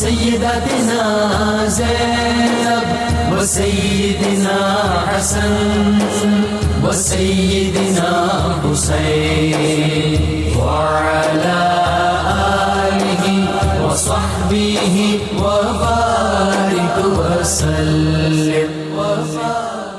سیداتنا زینب وسیدنا حسن وسیدنا حسین وعلى آلہ وصحبہ وبارک وسلم.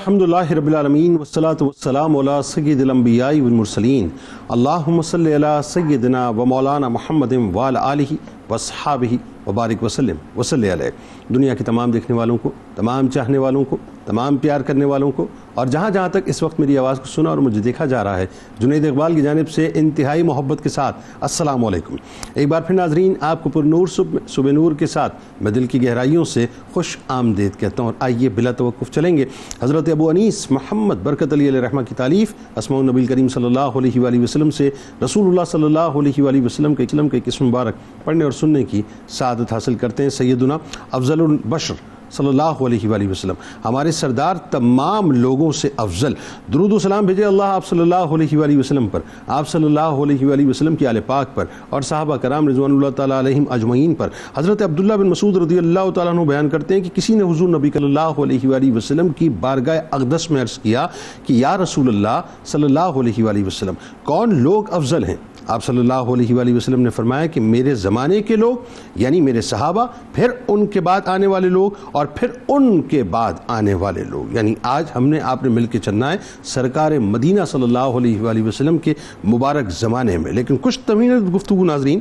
الحمدللہ رب العالمین والصلاة والسلام علی سید الانبیاء والمرسلین. اللہم صلی علی سیدنا و مولانا محمد وعلی آلہ واصحابہ وبارک وسلم وصلی علیہ. دنیا کے تمام دیکھنے والوں کو، تمام چاہنے والوں کو، تمام پیار کرنے والوں کو، اور جہاں جہاں تک اس وقت میری آواز کو سنا اور مجھے دیکھا جا رہا ہے، جنید اقبال کی جانب سے انتہائی محبت کے ساتھ السلام علیکم. ایک بار پھر ناظرین، آپ کو پر نور صبح نور کے ساتھ میں دل کی گہرائیوں سے خوش آمدید کہتا ہوں. اور آئیے بلا توقف چلیں گے حضرت ابو انیس محمد برکت علی علیہ رحمہ کی تالیف اسماء النبی کریم صلی اللہ علیہ وآلہ وسلم سے رسول اللہ صلی اللہ علیہ وآلہ وسلم کے قسم مبارک پڑھنے اور سننے کی سعادت حاصل کرتے ہیں. سیدنا افضل البشر صلی اللہ علیہ وآلہ وسلم، ہمارے سردار تمام لوگوں سے افضل، درود و سلام بھیجے اللہ آپ صلی اللہ علیہ وآلہ وسلم پر، آپ صلی اللہ علیہ وآلہ وسلم کی آل پاک پر اور صحابہ کرام رضوان اللہ تعالیٰ علیہم اجمعین پر. حضرت عبداللہ بن مسعود رضی اللہ تعالیٰ عنہ بیان کرتے ہیں کہ کسی نے حضور نبی صلی اللہ علیہ وآلہ وسلم کی بارگاہ اقدس میں عرض کیا کہ یا رسول اللہ صلی اللہ علیہ وآلہ وسلم، کون لوگ افضل ہیں؟ آپ صلی اللہ علیہ وآلہ وسلم نے فرمایا کہ میرے زمانے کے لوگ یعنی میرے صحابہ، پھر ان کے بعد آنے والے لوگ، اور پھر ان کے بعد آنے والے لوگ. یعنی آج ہم نے آپ نے مل کے چلنا ہے سرکار مدینہ صلی اللہ علیہ وآلہ وسلم کے مبارک زمانے میں. لیکن کچھ طویل گفتگو ناظرین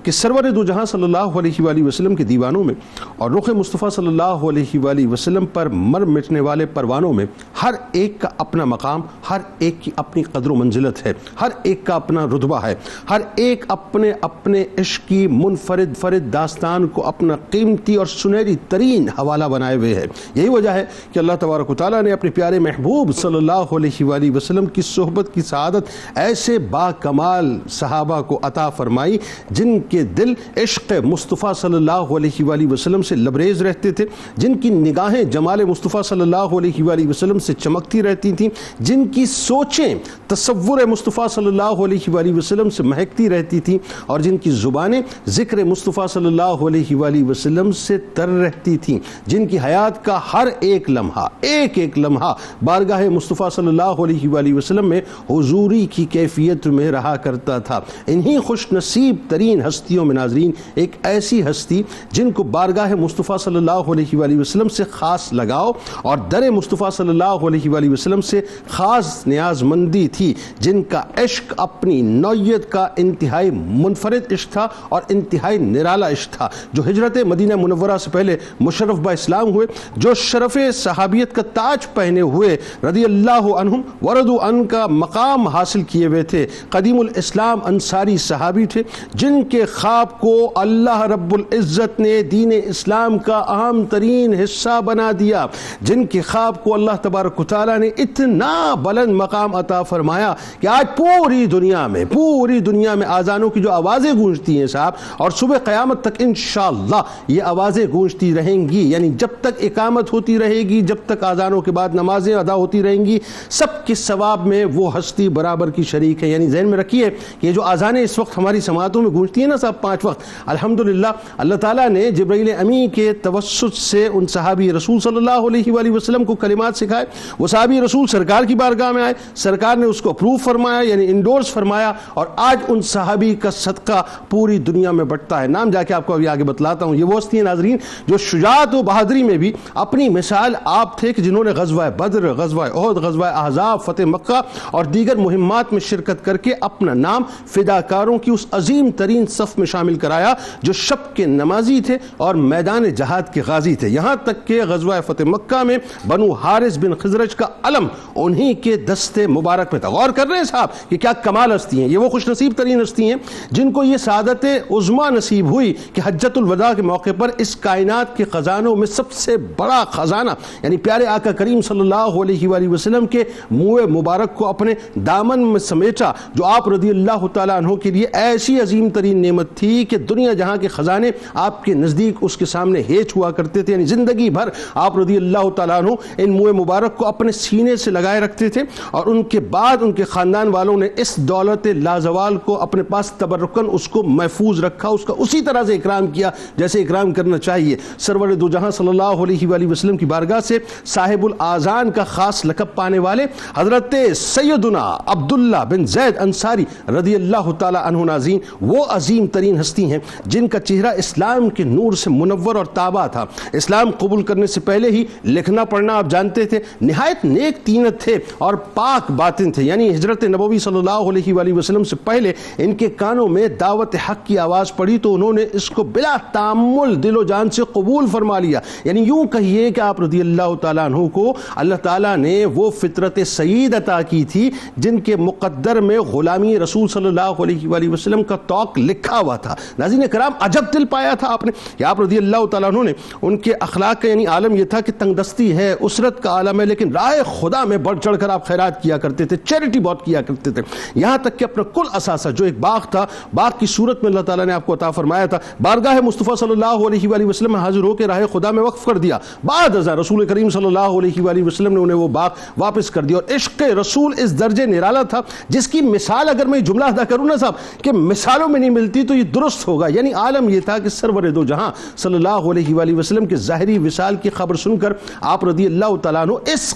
کہ سرور دو جہاں صلی اللہ علیہ وآلہ وسلم کے دیوانوں میں اور رخ مصطفیٰ صلی اللہ علیہ وآلہ وسلم پر مر مٹنے والے پروانوں میں ہر ایک کا اپنا مقام، ہر ایک کی اپنی قدر و منزلت ہے، ہر ایک کا اپنا رتبہ ہے، ہر ایک اپنے اپنے عشق کی منفرد داستان کو اپنا قیمتی اور سنہری ترین حوالہ بنائے ہوئے ہے. یہی وجہ ہے کہ اللہ تبارک و تعالیٰ نے اپنے پیارے محبوب صلی اللہ علیہ وآلہ وسلم کی صحبت کی سعادت ایسے با کمال صحابہ کو عطا فرمائی جن کے دل عشق مصطفیٰ صلی اللہ علیہ وآلہ وسلم سے لبریز رہتے تھے، جن کی نگاہیں جمال مصطفیٰ صلی اللہ علیہ وآلہ وسلم سے چمکتی رہتی تھیں، جن کی سوچیں تصور مصطفیٰ صلی اللہ علیہ وآلہ وسلم سے مہکتی رہتی تھی، اور جن کی زبانیں ذکر مصطفیٰ صلی اللہ علیہ وآلہ وسلم سے تر رہتی تھیں، جن کی حیات کا ہر ایک لمحہ بارگاہ مصطفیٰ صلی اللہ علیہ وآلہ وسلم میں حضوری کی کیفیت میں رہا کرتا تھا. انہی خوش نصیب ترین ہستیوں میں ناظرین ایک ایسی ہستی جن کو بارگاہ مصطفیٰ صلی اللہ علیہ وآلہ وسلم سے خاص لگاؤ اور در مصطفیٰ صلی اللہ علیہ وآلہ وسلم سے خاص نیاز مندی تھی، جن کا عشق اپنی نوعیت کا انتہائی منفرد عشق تھا اور انتہائی نرالا عشق تھا، جو ہجرت مدینہ منورہ سے پہلے مشرف با اسلام ہوئے، جو شرف صحابیت کا تاج پہنے ہوئے رضی اللہ عنہم ورضوا عنہ کا مقام حاصل کیے ہوئے تھے، قدیم الاسلام انصاری صحابی تھے، جن کے خواب کو اللہ رب العزت نے دین اسلام کا اہم ترین حصہ بنا دیا، جن کے خواب کو اللہ تبارک و تعالیٰ نے اتنا بلند مقام عطا فرمایا کہ آج پوری دنیا میں آذانوں کی جو آوازیں گونجتی ہیں صاحب، اور صبح قیامت تک انشاءاللہ یہ آوازیں گونجتی رہیں گی، یعنی جب تک اقامت ہوتی رہے گی، جب تک آذانوں کے بعد نمازیں ادا ہوتی رہیں گی، سب کے ثواب میں وہ ہستی برابر کی شریک ہے. یعنی ذہن میں رکھیے کہ یہ جو آذانیں اس وقت ہماری سماعتوں میں گونجتی ہیں نا صاحب 5 وقت، الحمدللہ اللہ تعالیٰ نے جبرائیل امین کے توسط سے ان صحابی رسول صلی اللہ علیہ وآلہ وسلم کو کلمات سکھائے. وہ صحابی رسول سرکار کی بارگاہ میں آئے، سرکار نے اس کو اپروو فرمایا، یعنی انڈورس فرمایا، اور آج ان صحابی کا صدقہ پوری دنیا میں بٹتا ہے. نام جا کے آپ کو ابھی آگے بتلاتا ہوں. یہ وہ ہستی ہیں ناظرین جو شجاعت و بہادری میں بھی اپنی مثال آپ تھے کہ جنہوں نے غزوہ بدر، غزوہ احد، غزوہ احزاب، فتح مکہ اور دیگر مہمات میں شرکت کر کے اپنا نام فداکاروں کی اس عظیم ترین صف میں شامل کرایا جو شب کے نمازی تھے اور میدان جہاد کے غازی تھے. یہاں تک کہ غزوہ فتح مکہ میں بنو حارث بن خزرج کا علم انہی کے دستے مبارک میں تھا. غور کر رہے ہیں صاحب کہ کیا کمال ہستی ہیں. یہ وہ خوش نصیب ترین ہستی ہیں جن کو یہ سعادت عظمیٰ نصیب ہوئی کہ حجۃ الوداع کے موقع پر اس کائنات کے خزانوں میں سب سے بڑا خزانہ یعنی پیارے آقا کریم صلی اللہ علیہ وآلہ وسلم کے منہ مبارک کو اپنے دامن میں سمیٹا، جو آپ رضی اللہ تعالیٰ عنہ کے لیے ایسی عظیم ترین نعمت تھی کہ دنیا جہاں کے خزانے آپ کے نزدیک اس کے سامنے ہیچ ہوا کرتے تھے. یعنی زندگی بھر آپ رضی اللہ تعالیٰ عنہ ان منہ مبارک کو اپنے سینے سے لگائے رکھتے تھے، اور ان کے بعد ان کے خاندان والوں نے اس دولت لازوال زوال کو اپنے پاس تبرکن اس کو محفوظ رکھا، اس کا اسی طرح سے اکرام کیا جیسے اکرام کرنا چاہیے۔ سرور دو جہاں صلی اللہ علیہ وآلہ وسلم کی بارگاہ سے صاحب الآذان کا خاص لقب پانے والے حضرت سیدنا عبداللہ بن زید انصاری رضی اللہ تعالی عنہ ناظرین وہ عظیم ترین ہستی ہیں جن کا چہرہ اسلام کے نور سے منور اور تابع تھا۔ اسلام قبول کرنے سے پہلے ہی لکھنا پڑھنا آپ جانتے تھے، نہایت نیک تینت تھے اور پاک باطن تھے، یعنی ہجرت نبوی صلی اللہ علیہ وآلہ وسلم سے پہلے ان کے کانوں میں دعوت حق کی آواز پڑی تو انہوں نے اس کو بلا تامل دل و جان سے قبول فرما لیا۔ یعنی یوں کہیے کہ آپ رضی اللہ تعالیٰ عنہ کو اللہ تعالیٰ نے وہ فطرت سعید عطا کی تھی جن کے مقدر میں غلامی رسول صلی اللہ علیہ وآلہ وسلم کا توق لکھا ہوا تھا۔ ناظرین کرام عجب دل پایا تھا آپ نے کہ آپ رضی اللہ تعالیٰ عنہ نے ان کے اخلاق کا یعنی عالم یہ تھا کہ تنگ دستی ہے، اسرت کا عالم ہے، لیکن راہ خدا میں بڑھ چڑھ کر آپ خیرات کیا کرتے تھے، چیریٹی بہت کیا کرتے تھے، یہاں تک کہ اپنا کل اثاثہ جو ایک باغ تھا، باغ کی صورت میں اللہ تعالیٰ نے آپ کو عطا فرمایا تھا، بارگاہ مصطفیٰ صلی اللہ علیہ وآلہ وسلم میں حاضر ہو کے راہ خدا میں وقف کر دیا۔ بعد ازاں رسول کریم صلی اللہ علیہ وآلہ وسلم نے انہیں وہ باغ واپس کر دیا، اور عشق رسول اس درجے نرالا تھا جس کی مثال اگر میں جملہ ادا کروں نا صاحب کہ مثالوں میں نہیں ملتی تو یہ درست ہوگا، یعنی عالم یہ تھا کہ سرور دو جہاں صلی اللہ علیہ وآلہ وسلم کے ظاہری وصال کی خبر سن کر آپ رضی اللہ تعالیٰ عنہ اس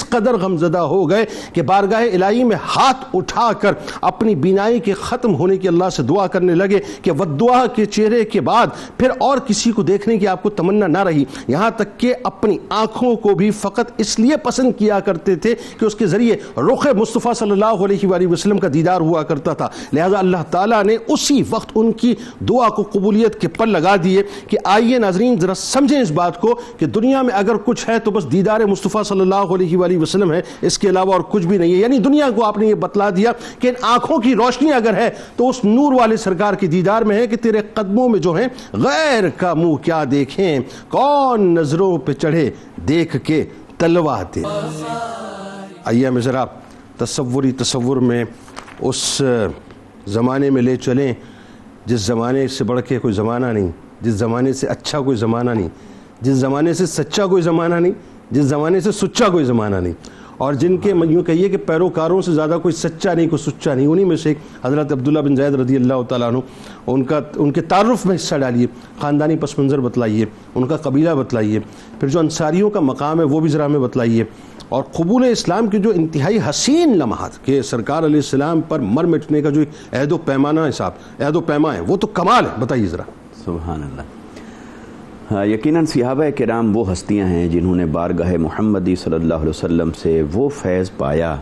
قدر غمزدہ ہو گئے کہ بارگاہ الہی میں ہاتھ اٹھا کر اپنی بینائی کے ختم ہونے کی اللہ سے دعا کرنے لگے کہ والدعا کے چہرے کے بعد پھر اور کسی کو دیکھنے کی آپ کو تمنا نہ رہی، یہاں تک کہ اپنی آنکھوں کو بھی فقط اس لیے پسند کیا کرتے تھے کہ اس کے ذریعے رخ مصطفیٰ صلی اللہ علیہ وآلہ وسلم کا دیدار ہوا کرتا تھا۔ لہذا اللہ تعالیٰ نے اسی وقت ان کی دعا کو قبولیت کے پر لگا دیے کہ آئیے ناظرین ذرا سمجھیں اس بات کو کہ دنیا میں اگر کچھ ہے تو بس دیدار مصطفیٰ صلی اللہ علیہ وآلہ وسلم ہے، اس کے علاوہ اور کچھ بھی نہیں ہے۔ یعنی دنیا کو آپ نے یہ بتلا دیا کہ ان آنکھوں کی روشنی اگر ہے تو اس نور والے سرکار کی دیدار میں ہے کہ تیرے قدموں میں جو ہیں غیر کا منہ کیا دیکھیں، کون نظروں پہ چڑھے دیکھ کے تلوا دے۔ آئیے ہمیں ذرا تصور میں اس زمانے میں لے چلیں جس زمانے سے بڑھ کے کوئی زمانہ نہیں، جس زمانے سے اچھا کوئی زمانہ نہیں، جس زمانے سے سچا کوئی زمانہ نہیں، جس زمانے سے سچا کوئی زمانہ نہیں، اور جن کے یوں کہیے کہ پیروکاروں سے زیادہ کوئی سچا نہیں، کوئی سچا نہیں۔ انہی میں سے ایک حضرت عبداللہ بن زید رضی اللہ تعالیٰ عنہ، ان کے تعارف میں حصہ ڈالیے، خاندانی پس منظر بتلائیے، ان کا قبیلہ بتلائیے، پھر جو انصاریوں کا مقام ہے وہ بھی ذرا ہمیں بتلائیے، اور قبول اسلام کے جو انتہائی حسین لمحات کہ سرکار علیہ السلام پر مر مٹنے کا جو ایک عہد و پیمانہ ہے صاحب، عہد و پیما ہے، وہ تو کمال ہے، بتائیے ذرا۔ سبحان اللہ۔ یقیناً صحابہ کرام وہ ہستیاں ہیں جنہوں نے بارگاہ محمدی صلی اللہ علیہ وسلم سے وہ فیض پایا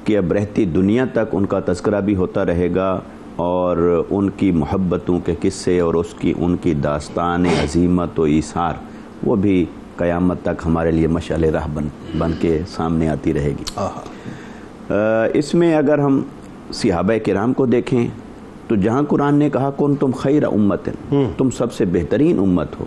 کہ اب رہتی دنیا تک ان کا تذکرہ بھی ہوتا رہے گا، اور ان کی محبتوں کے قصے اور ان کی داستان عظیمت و ایثار وہ بھی قیامت تک ہمارے لیے مشعل راہ بن کے سامنے آتی رہے گی۔ اس میں اگر ہم صحابہ کرام کو دیکھیں تو جہاں قرآن نے کہا کنتم خیر امت، تم سب سے بہترین امت ہو،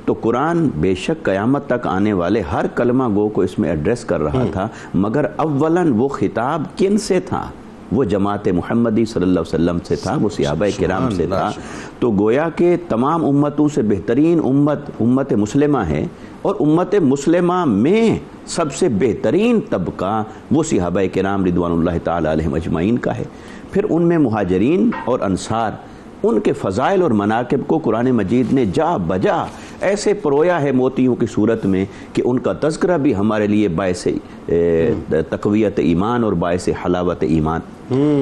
تو قرآن بے شک قیامت تک آنے والے ہر کلمہ گو کو اس میں ایڈریس کر رہا تھا، مگر اولاً وہ خطاب کن سے تھا؟ وہ جماعت محمدی صلی اللہ علیہ وسلم سے تھا، وہ صحابہ کرام سے تھا۔ تو گویا کہ تمام امتوں سے بہترین امت مسلمہ ہے، اور امت مسلمہ میں سب سے بہترین طبقہ وہ صحابہ کرام رضوان اللہ تعالی علیہم اجمعین کا ہے۔ پھر ان میں مہاجرین اور انصار، ان کے فضائل اور مناقب کو قرآن مجید نے جا بجا ایسے پرویا ہے موتیوں کی صورت میں کہ ان کا تذکرہ بھی ہمارے لیے باعث تقویت ایمان اور باعث حلاوت ایمان۔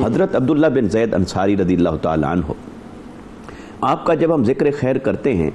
حضرت عبداللہ بن زید انصاری رضی اللہ تعالیٰ عنہ، آپ کا جب ہم ذکر خیر کرتے ہیں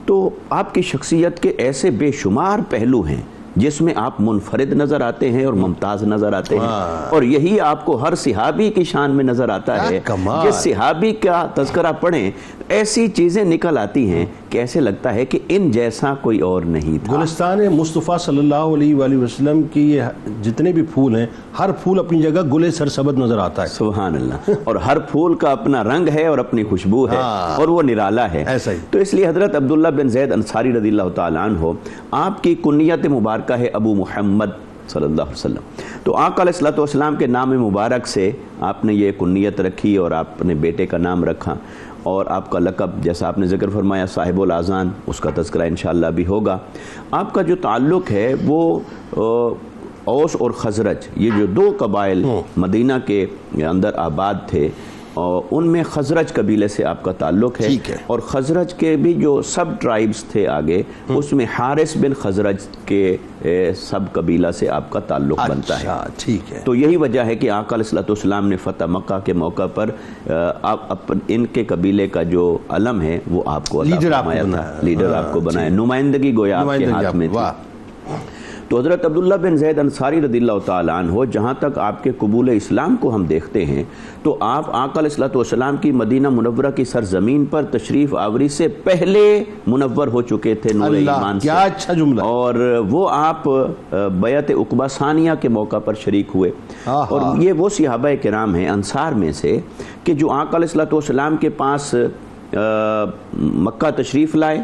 تو آپ کی شخصیت کے ایسے بے شمار پہلو ہیں جس میں آپ منفرد نظر آتے ہیں اور ممتاز نظر آتے ہیں، اور یہی آپ کو ہر صحابی کی شان میں نظر آتا ہے۔ جس صحابی کا تذکرہ پڑھیں ایسی چیزیں نکل آتی ہیں کہ ایسے لگتا ہے کہ ان جیسا کوئی اور نہیں تھا۔ گلستان مصطفیٰ صلی اللہ علیہ وآلہ وسلم کی یہ جتنے بھی پھول ہیں، ہر پھول اپنی جگہ گلے سرسبد نظر آتا ہے۔ سبحان اللہ۔ اور ہر پھول کا اپنا رنگ ہے اور اپنی خوشبو ہے، اور وہ نرالا ہے۔ ایسا ہی تو اس لیے حضرت عبداللہ بن زید انصاری رضی اللہ تعالیٰ عنہ، آپ کی کنیت مبارکہ ہے ابو محمد صلی اللہ علیہ وسلم۔ تو آقا علیہ الصلوۃ والسلام کے نام مبارک سے آپ نے یہ کنیت رکھی اور آپ نے بیٹے کا نام رکھا، اور آپ کا لقب جیسا آپ نے ذکر فرمایا صاحب الاذان، اس کا تذکرہ انشاءاللہ بھی ہوگا۔ آپ کا جو تعلق ہے وہ اوس اور خزرج، یہ جو دو قبائل مدینہ کے اندر آباد تھے، اور ان میں خزرج قبیلے سے آپ کا تعلق ہے، اور خزرج کے بھی جو سب ٹرائبز تھے آگے، اس میں حارث بن خزرج کے سب قبیلہ سے آپ کا تعلق بنتا ہے۔ ٹھیک ہے، تو یہی وجہ ہے کہ آقا علیہ الصلوۃ والسلام نے فتح مکہ کے موقع پر ان کے قبیلے کا جو علم ہے وہ آپ کو عطا فرمایا تھا، لیڈر آپ کو بنایا، نمائندگی گویا آپ کے ہاتھ میں تھی۔ تو حضرت عبداللہ بن زید انصاری رضی اللہ تعالیٰ عنہ، جہاں تک آپ کے قبول اسلام کو ہم دیکھتے ہیں تو آپ آقا علیہ الصلوۃ والسلام کی مدینہ منورہ کی سرزمین پر تشریف آوری سے پہلے منور ہو چکے تھے نور ایمان سے، کیا اچھا جملہ، اور وہ آپ بیعت عقبہ ثانیہ کے موقع پر شریک ہوئے۔ اور یہ وہ صحابہ کرام ہیں انصار میں سے کہ جو آقا علیہ الصلوۃ والسلام کے پاس مکہ تشریف لائے،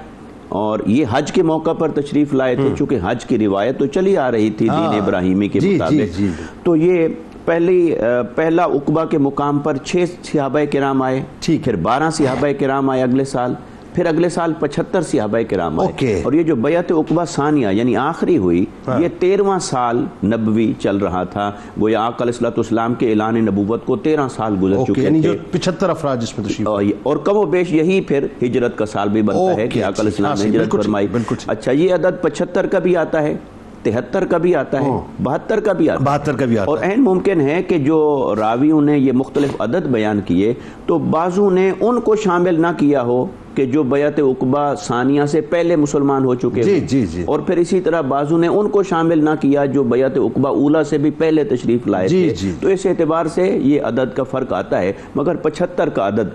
اور یہ حج کے موقع پر تشریف لائے تھے، چونکہ حج کی روایت تو چلی آ رہی تھی دین ابراہیمی کے مطابق۔ تو یہ پہلا عقبہ کے مقام پر 6 صحابہ کرام آئے، پھر 12 صحابہ کرام آئے اگلے سال، پھر اگلے سال 75 صحابہ کرام آئے، اور یہ جو بیعت عقبہ ثانیہ یعنی آخری ہوئی، یہ 13واں سال نبوی چل رہا تھا، گویا آقا علیہ الصلوۃ والسلام کے اعلان نبوت کو 13 سال گزر چکے یعنی تھے، جو 75 افراد جس میں تشریف، اور کم و بیش یہی پھر ہجرت کا سال بھی بنتا ہے کہ آقا علیہ السلام نے ہجرت فرمائی۔ اچھا، یہ عدد 75 کا بھی آتا ہے، 73 کا بھی آتا ہے، 72 کا بھی آتا ہے، اور عین ممکن ہے کہ جو راویوں نے یہ مختلف عدد بیان کیے تو بعضوں نے ان کو شامل نہ کیا ہو کہ جو بیعت عقبہ ثانیہ سے پہلے مسلمان ہو چکے ہیں، اور پھر اسی طرح بعضوں نے ان کو شامل نہ کیا جو بیعت عقبہ اولیٰ سے بھی پہلے تشریف لائے تھے۔ تو اس اعتبار سے یہ عدد کا فرق آتا ہے، مگر 75 کا عدد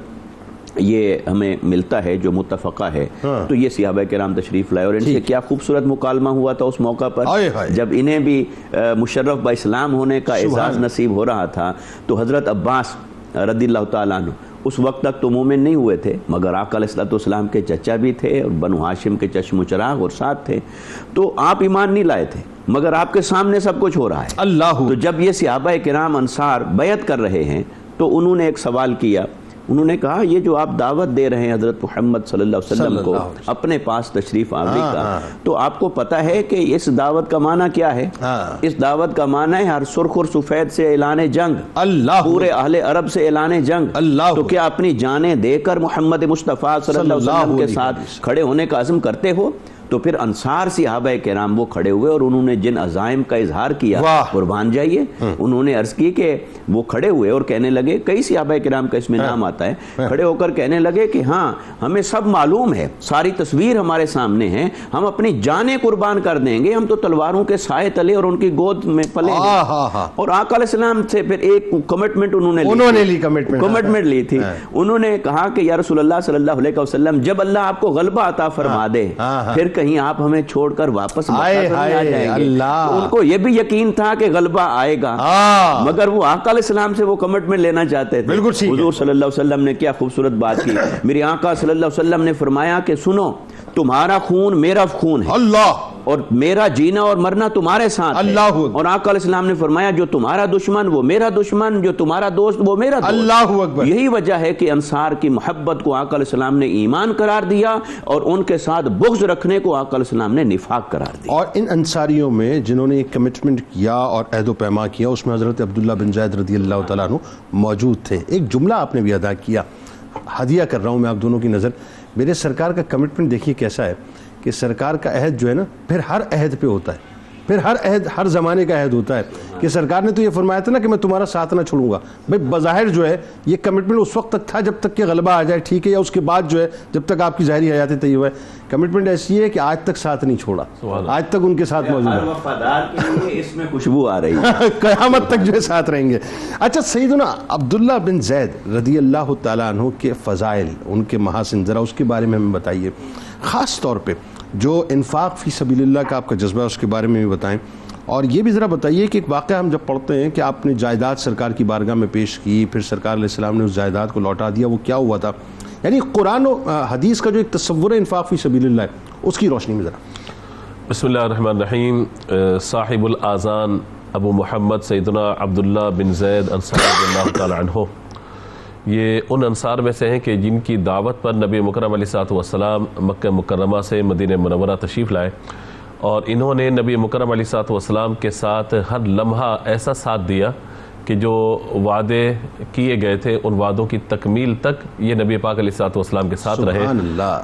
یہ ہمیں ملتا ہے جو متفقہ ہے۔ تو یہ صحابہ کرام تشریف لائے، اور ان سے کیا خوبصورت مکالمہ ہوا تھا اس موقع پر، جب انہیں بھی مشرف با اسلام ہونے کا اعزاز نصیب ہو رہا تھا۔ تو حضرت عباس رضی اللہ تعالیٰ عنہ اس وقت تک تو مومن نہیں ہوئے تھے، مگر آقا علیہ الصلوۃ والسلام کے چچا بھی تھے اور بنو ہاشم کے چشم و چراغ اور ساتھ تھے، تو آپ ایمان نہیں لائے تھے، مگر آپ کے سامنے سب کچھ ہو رہا ہے۔ تو جب یہ صحابہ کرام انصار بیعت کر رہے ہیں تو انہوں نے ایک سوال کیا، انہوں نے کہا یہ جو آپ دعوت دے رہے ہیں حضرت محمد صلی اللہ علیہ وسلم کو اپنے پاس تشریف آوری کا، تو آپ کو پتہ ہے کہ اس دعوت کا معنی کیا ہے؟ اس دعوت کا معنی ہے ہر سرخ اور سفید سے اعلان جنگ، پورے اہل عرب سے اعلان جنگ۔ تو کیا اپنی جانیں دے کر محمد مصطفیٰ صلی اللہ علیہ وسلم کے ساتھ کھڑے ہونے کا عزم کرتے ہو؟ تو پھر انصار صحابہ کرام وہ کھڑے ہوئے اور انہوں نے جن عزائم کا اظہار کیا، قربان جائیے، انہوں نے عرض کی کہ وہ کھڑے ہوئے اور کہنے لگے، کئی صحابہ کرام کا اس میں نام آتا ہے، کھڑے ہو کر کہنے لگے کہ ہاں ہمیں سب معلوم ہے، ساری تصویر ہمارے سامنے ہے، ہم اپنی جانیں قربان کر دیں گے، ہم تو تلواروں کے سائے تلے اور ان کی گود میں پلے ہیں۔ اور آقا علیہ السلام سے پھر ایک کمٹمنٹ انہوں نے لی تھی، انہوں نے کہا کہ یا رسول اللہ صلی اللہ علیہ وسلم، جب اللہ آپ کو غلبہ عطا فرما دے پھر کہیں آپ ہمیں چھوڑ کر واپس مکہ تو نہیں آ جائیں گے۔ تو ان کو یہ بھی یقین تھا کہ غلبہ آئے گا، مگر وہ آقا علیہ السلام سے وہ کمٹمنٹ لینا چاہتے تھے۔ حضور صلی اللہ علیہ وسلم نے کیا خوبصورت بات کی، میرے آقا صلی اللہ علیہ وسلم نے فرمایا کہ سنو، تمہارا خون میرا خون ہے، اور میرا جینا اور مرنا تمہارے ساتھ ہے۔ اور آقا علیہ السلام نے فرمایا جو تمہارا دشمن وہ میرا دشمن، جو تمہارا دوست وہ میرا دوست۔ یہی وجہ ہے کہ انصار کی محبت کو آقا علیہ السلام نے ایمان قرار دیا، اور ان کے ساتھ بغض رکھنے کو آقا علیہ السلام نے نفاق قرار دیا۔ اور ان انصاریوں میں جنہوں نے ایک کمٹمنٹ کیا اور عہد و پیما کیا، اس میں حضرت عبداللہ بن زید رضی اللہ تعالیٰ عنہ موجود تھے۔ ایک جملہ آپ نے بھی ادا کیا، ہدیہ کر رہا ہوں میں آپ دونوں کی نظر، میرے سرکار کا کمٹمنٹ دیکھیے کیسا ہے کہ سرکار کا عہد جو ہے نا پھر ہر عہد پہ ہوتا ہے، پھر ہر عہد ہر زمانے کا عہد ہوتا ہے کہ سرکار نے تو یہ فرمایا تھا نا کہ میں تمہارا ساتھ نہ چھوڑوں گا۔ بھائی بظاہر جو ہے یہ کمٹمنٹ اس وقت تک تھا جب تک کہ غلبہ آ جائے، ٹھیک ہے، یا اس کے بعد جو ہے جب تک آپ کی ظاہری حیات طیبہ ہے، کمٹمنٹ ایسی ہے کہ آج تک ساتھ نہیں چھوڑا، آج تک ان کے ساتھ موجود ہے، وفادار کے لیے اس میں خوشبو آ رہی ہے، قیامت تک جو ہے ساتھ رہیں گے۔ اچھا سیدنا عبداللہ بن زید رضی اللہ تعالیٰ عنہ کے فضائل، ان کے محاسن، ذرا اس کے بارے میں ہمیں بتائیے، خاص طور پہ جو انفاق فی سبیل اللہ کا آپ کا جذبہ ہے اس کے بارے میں بھی بتائیں، اور یہ بھی ذرا بتائیے کہ ایک واقعہ ہم جب پڑھتے ہیں کہ آپ نے جائیداد سرکار کی بارگاہ میں پیش کی، پھر سرکار علیہ السلام نے اس جائیداد کو لوٹا دیا، وہ کیا ہوا تھا؟ یعنی قرآن و حدیث کا جو ایک تصور ہے انفاق فی سبیل اللہ ہے، اس کی روشنی میں ذرا۔ بسم اللہ الرحمن الرحیم۔ صاحب الاذان ابو محمد سیدنا عبداللہ بن زید انصاری رضی اللہ تعالی عنہ، یہ ان انصار میں سے ہیں کہ جن کی دعوت پر نبی مکرم علیہ الصلوۃ والسلام مکہ مکرمہ سے مدینہ منورہ تشریف لائے، اور انہوں نے نبی مکرم علیہ الصلوۃ والسلام کے ساتھ ہر لمحہ ایسا ساتھ دیا کہ جو وعدے کیے گئے تھے ان وعدوں کی تکمیل تک یہ نبی پاک علیہ الصلوۃ والسلام کے ساتھ رہے،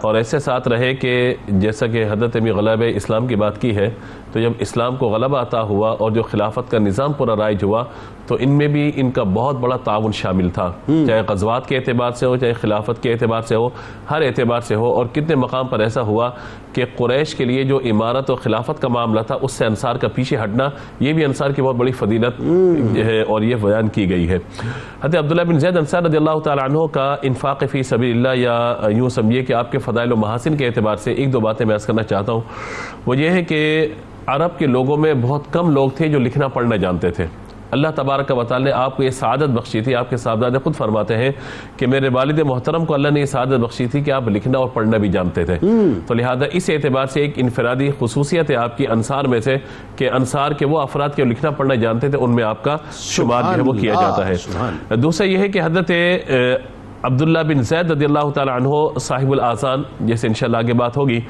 اور ایسے ساتھ رہے کہ جیسا کہ حضرت ابھی غلبہ اسلام کی بات کی ہے، تو جب اسلام کو غلبہ عطا ہوا اور جو خلافت کا نظام پورا رائج ہوا تو ان میں بھی ان کا بہت بڑا تعاون شامل تھا، چاہے غزوات کے اعتبار سے ہو، چاہے خلافت کے اعتبار سے ہو، ہر اعتبار سے ہو۔ اور کتنے مقام پر ایسا ہوا کہ قریش کے لیے جو امارت اور خلافت کا معاملہ تھا اس سے انصار کا پیچھے ہٹنا، یہ بھی انصار کی بہت بڑی فضیلت ہے اور یہ بیان کی گئی ہے۔ حضرت عبداللہ بن زید انصاری رضی اللہ تعالی عنہ کا انفاق فی سبیل اللہ، یا یوں سمجھیے کہ آپ کے فضائل و محاسن کے اعتبار سے ایک دو باتیں میں عرض کرنا چاہتا ہوں۔ وہ یہ ہے کہ عرب کے لوگوں میں بہت کم لوگ تھے جو لکھنا پڑھنا جانتے تھے۔ اللہ تبارک و تعالی نے آپ کو یہ سعادت بخشی تھی، آپ کے صاحبزادے خود فرماتے ہیں کہ میرے والد محترم کو اللہ نے یہ سعادت بخشی تھی کہ آپ لکھنا اور پڑھنا بھی جانتے تھے، تو لہذا اس اعتبار سے ایک انفرادی خصوصیت ہے آپ کی انصار میں سے کہ انصار کے وہ افراد کے لکھنا پڑھنا جانتے تھے، ان میں آپ کا شمار جو ہے وہ کیا جاتا ہے۔ دوسرا یہ ہے کہ حضرت عبداللہ بن زید رضی اللہ تعالی عنہ صاحب الآذان، جیسے انشاءاللہ آگے بات ہوگی،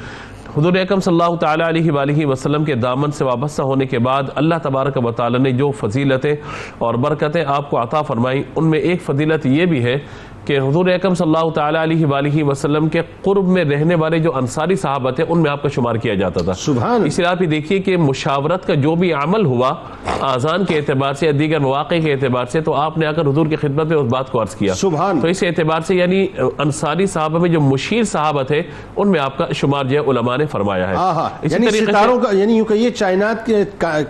حضور اکرم صلی اللہ تعالی علیہ وآلہ وسلم کے دامن سے وابستہ ہونے کے بعد اللہ تبارک و تعالی نے جو فضیلتیں اور برکتیں آپ کو عطا فرمائی، ان میں ایک فضیلت یہ بھی ہے کہ حضور اکرم صلی اللہ تعالی علیہ وآلہ وسلم کے قرب میں رہنے والے جو انصاری صحابہ تھے ان میں آپ کا شمار کیا جاتا تھا۔ اس لیے آپ یہ دیکھیے کہ مشاورت کا جو بھی عمل ہوا آذان کے اعتبار سے یا دیگر مواقع کے اعتبار سے، تو آپ نے آ کر حضور کی خدمت میں اس بات کو عرض کیا، تو اس اعتبار سے یعنی انصاری صحابہ میں جو مشیر صحابہ تھے ان میں آپ کا شمار جو ہے علماء نے فرمایا ہے۔ یعنی ستاروں کا، یعنی یوں کہیے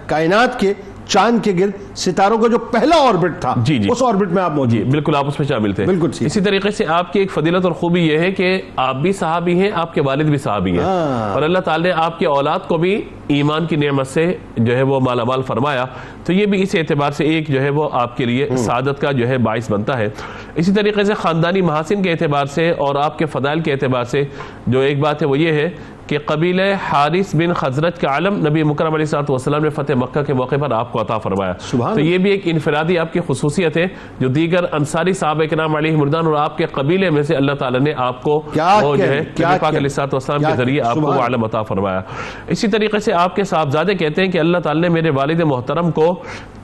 کائنات کے چاند کے گرد ستاروں کا جو پہلا آربٹ تھا، اس آربٹ میں آپ موجود، بالکل آپ اس میں شامل تھے۔ اسی طریقے سے آپ کی ایک فضیلت اور خوبی یہ ہے کہ آپ بھی صحابی ہیں، آپ کے والد بھی صحابی ہیں، اور اللہ تعالی نے آپ کے اولاد کو بھی ایمان کی نعمت سے جو ہے وہ مالا مال فرمایا، تو یہ بھی اس اعتبار سے ایک جو ہے وہ آپ کے لیے سعادت کا جو ہے باعث بنتا ہے۔ اسی طریقے سے خاندانی محاسن کے اعتبار سے اور آپ کے فضائل کے اعتبار سے جو ایک بات ہے وہ یہ ہے کہ قبیلہ حارث بن خزرج کا علم نبی مکرم علیہ الصلوۃ والسلام نے فتح مکہ کے موقع پر آپ کو عطا فرمایا، تو یہ بھی ایک انفرادی آپ کی خصوصیت ہے جو دیگر انصاری صحابہ کرام علیہ مردان اور آپ کے قبیلے میں سے اللہ تعالی نے آپ کو وہ جو ہے نبی پاک علیہ الصلوۃ والسلام کے ذریعے آپ کو علم عطا فرمایا۔ اسی طریقے سے آپ کے صاحبزادے کہتے ہیں کہ اللہ تعالی نے میرے والد محترم کو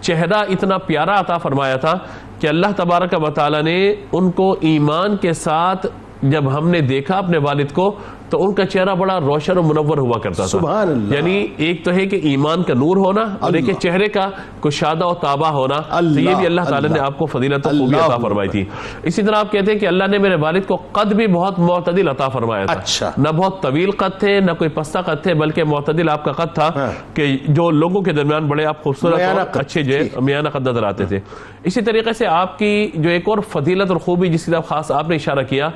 چہرہ اتنا پیارا عطا فرمایا تھا کہ اللہ تبارک و تعالی نے ان کو ایمان کے ساتھ جب ہم نے دیکھا اپنے والد کو تو ان کا چہرہ بڑا روشن و منور ہوا کرتا تھا، یعنی ایک تو ہے کہ ایمان کا نور ہونا اور ایک چہرے کا کشادہ و تابہ ہونا، تو یہ بھی اللہ تعالی نے آپ کو فضیلت و خوبی عطا فرمائی تھی۔ اسی طرح آپ کہتے ہیں کہ اللہ نے میرے والد کو قد بھی بہت معتدل عطا فرمایا تھا، نہ بہت طویل قد تھے نہ کوئی پستہ قد تھے، بلکہ معتدل آپ کا قد تھا کہ جو لوگوں کے درمیان بڑے آپ خوبصورت اور اچھے جو میانہ قد نظر آتے تھے۔ اسی طریقے سے آپ کی جو ایک اور فضیلت اور خوبی جس کی طرف خاص آپ نے اشارہ کیا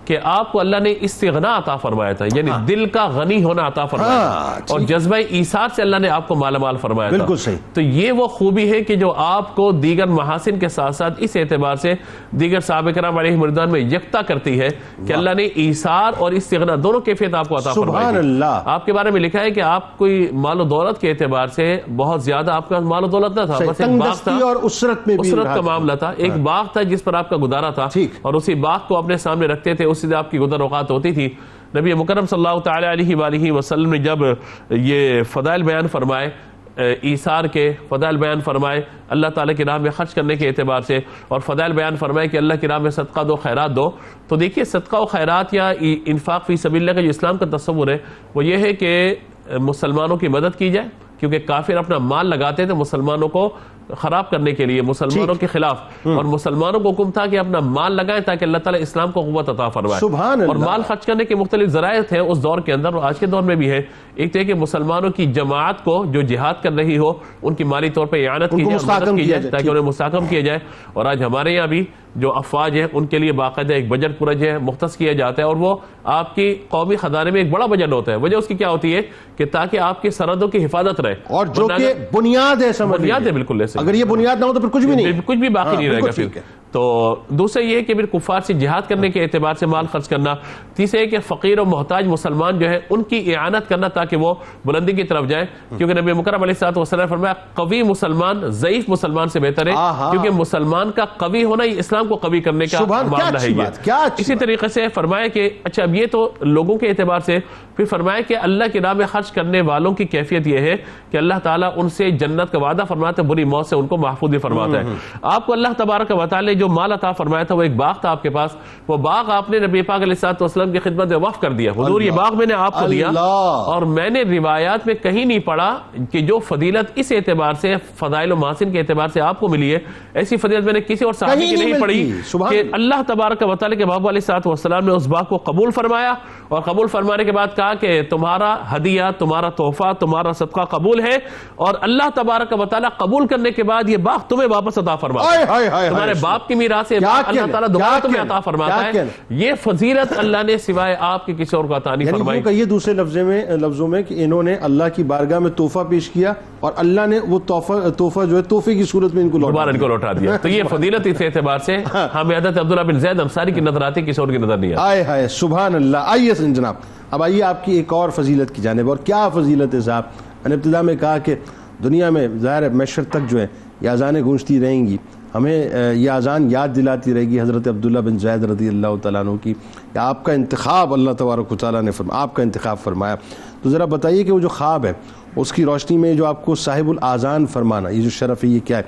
کہ آپ کو اللہ نے استغنا عطا فرمایا تھا، یعنی دل کا غنی ہونا عطا فرمایا تھا، اور جذبہ ایثار سے اللہ نے آپ کو مالا مال فرمایا تھا۔ بالکل صحیح۔ تو یہ وہ خوبی ہے کہ جو آپ کو دیگر محاسن کے ساتھ ساتھ اس اعتبار سے دیگر صحابہ کرام علیہ مردان میں یکتا کرتی ہے کہ اللہ نے ایثار اور استغنا دونوں کیفیت آپ کو عطا فرمائی تھی۔ آپ کے بارے میں لکھا ہے کہ آپ کوئی مال و دولت کے اعتبار سے بہت زیادہ آپ کا مال و دولت نہ تھا، بس ایک باغ تھا اور اسرت کا معاملہ تھا، ایک باغ تھا جس پر آپ کا گزارا تھا، اور اسی باغ کو اپنے سامنے رکھتے تھے، اسی سے آپ کی گزر اوقات ہوتی تھی۔ نبی مکرم صلی اللہ تعالی علیہ وآلہ وسلم نے جب یہ فضائل بیان فرمائے، ایثار کے فضائل بیان فرمائے اللہ تعالیٰ کی راہ میں خرچ کرنے کے اعتبار سے، اور فضائل بیان فرمائے کہ اللہ کی راہ میں صدقہ دو، خیرات دو، تو دیکھیے صدقہ و خیرات یا انفاق فی سبیل اللہ کا جو اسلام کا تصور ہے وہ یہ ہے کہ مسلمانوں کی مدد کی جائے، کیونکہ کافر اپنا مال لگاتے تھے مسلمانوں کو خراب کرنے کے لیے، مسلمانوں کے خلاف، اور مسلمانوں کو حکم تھا کہ اپنا مال لگائیں تاکہ اللہ تعالیٰ اسلام کو قوت عطا فرمائے۔ اور مال خرچ کرنے کے مختلف ذرائع تھے اس دور کے اندر اور آج کے دور میں بھی ہے۔ ایک تو ہے کہ مسلمانوں کی جماعت کو جو جہاد کر رہی ہو ان کی مالی طور پہ اعانت کی جائے، مدد کی جائے تاکہ انہیں مستحکم کیا جائے، اور آج ہمارے یہاں بھی جو افواج ہیں ان کے لیے باقاعدہ ایک بجٹ پورا جو ہے مختص کیا جاتا ہے، اور وہ آپ کی قومی خزانے میں ایک بڑا بجٹ ہوتا ہے۔ وجہ اس کی کیا ہوتی ہے کہ تاکہ آپ کی سرحدوں کی حفاظت رہے، اور جو کہ بنیاد ہے، بنیاد ہے، بالکل ایسے اگر یہ بنیاد نہ ہو تو پھر کچھ بھی نہیں، کچھ بھی باقی نہیں رہے گا پھر۔ تو دوسرے یہ کہ پھر کفار سے جہاد کرنے کے اعتبار سے مال خرچ کرنا. تیسرے کہ فقیر و محتاج مسلمان جو ہے ان کی اعانت کرنا تاکہ وہ بلندی کی طرف جائیں, کیونکہ نبی مکرم علیہ الصلوۃ والسلام نے فرمایا قوی مسلمان ضعیف مسلمان سے بہتر ہے, کیونکہ مسلمان کا قوی ہونا یہ اسلام کو قوی کرنے کا معاملہ ہے. اسی طریقے سے فرمایا کہ اچھا اب یہ تو لوگوں کے اعتبار سے, پھر فرمایا کہ اللہ کی راہ میں خرچ کرنے والوں کی کیفیت یہ ہے کہ اللہ تعالیٰ ان سے جنت کا وعدہ فرماتا ہے, بری موت سے ان کو محفوظ بھی فرماتا ہے. آپ کو اللہ تبارک و تعالیٰ نے جو مال عطا فرمایا تھا, وہ ایک باغ تھا آپ کے پاس, وہ باغ آپ نے نبی پاک علیہ الصلوۃ والسلام کی خدمت میں وقف کر دیا. حضور یہ باغ میں نے آپ کو دیا, اور میں نے روایات میں کہیں نہیں پڑھا کہ جو فضیلت اس اعتبار سے فضائل و محاسن کے اعتبار سے آپ کو ملی ہے, ایسی فضیلت میں نے کسی اور صحابی کی نہیں پڑھی کہ اللہ تبارک و تعالیٰ کے محبوب علیہ الصلوۃ والسلام نے اس باغ کو قبول فرمایا, اور قبول فرمانے کے بعد کہا کہ تمہارا ہدیہ, تمہارا تحفہ, تمہارا صدقہ قبول ہے, اور اللہ تبارک و تعالیٰ قبول کرنے کے بعد یہ باغ تمہیں واپس عطا فرماتا ہے. تمہارے باپ کی میراث سے اللہ تعالیٰ دوبارہ تمہیں عطا فرماتا ہے. یہ فضیلت اللہ نے سوائے آپ کے کسی اور کو عطا نہیں فرمائی. یہ دوسرے لفظوں میں کہ انہوں نے اللہ کی بارگاہ میں تحفہ پیش کیا, اور اللہ نے وہ تحفہ جو ہے تحفے کی صورت میں ان کو لوٹا دیا. تو یہ فضیلت اس اعتبار سے ہمیں حضرت عبداللہ بن زید انصاری کی نظر آتی, کسی اور کی نظر نہیں آتی. آئے سبحان اللہ. آئیے جناب, اب آئیے آپ کی ایک اور فضیلت کی جانب. اور کیا فضیلت ہے صاحب؟ میں نے ابتدا میں کہا کہ دنیا میں ظاہر ہے محشر تک جو ہے یہ اذانیں گونجتی رہیں گی, ہمیں یہ اذان یاد دلاتی رہے گی حضرت عبداللہ بن زید رضی اللہ تعالیٰ عنہ کی, کہ آپ کا انتخاب اللہ تبارک و تعالیٰ نے آپ کا انتخاب فرمایا. تو ذرا بتائیے کہ وہ جو خواب ہے اس کی روشنی میں جو آپ کو صاحب الاذان فرمانا, یہ جو شرف ہے یہ کیا ہے؟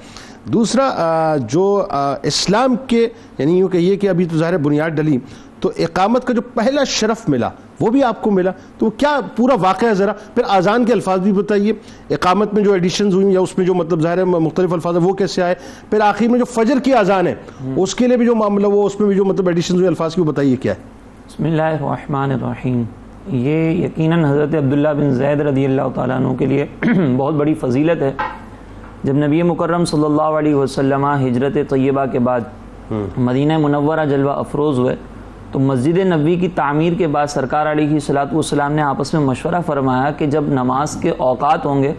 دوسرا جو اسلام کے یعنی یوں کہیے کہ ابھی تو ظاہر بنیاد ڈلی, تو اقامت کا جو پہلا شرف ملا وہ بھی آپ کو ملا, تو کیا پورا واقعہ ہے ذرا؟ پھر اذان کے الفاظ بھی بتائیے, اقامت میں جو ایڈیشنز ہوئی یا اس میں جو مطلب ظاہر ہے مختلف الفاظ ہیں وہ کیسے آئے, پھر آخر میں جو فجر کی اذان ہے اس کے لیے بھی جو معاملہ وہ اس میں بھی جو مطلب ایڈیشنز ہوئی الفاظ کی وہ بتائیے کیا ہے. بسم اللہ الرحمن الرحیم. یہ یقیناً حضرت عبداللہ بن زید رضی اللہ تعالیٰ عنہ کے لیے بہت بڑی فضیلت ہے. جب نبی مکرم صلی اللہ علیہ وسلم ہجرت طیبہ کے بعد مدینہ منورہ جلوہ افروز ہوئے, تو مسجد نبوی کی تعمیر کے بعد سرکار علیہ الصلوۃ والسلام نے آپس میں مشورہ فرمایا کہ جب نماز کے اوقات ہوں گے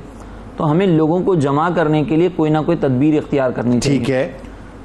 تو ہمیں لوگوں کو جمع کرنے کے لیے کوئی نہ کوئی تدبیر اختیار کرنی چاہیے. ٹھیک ہے.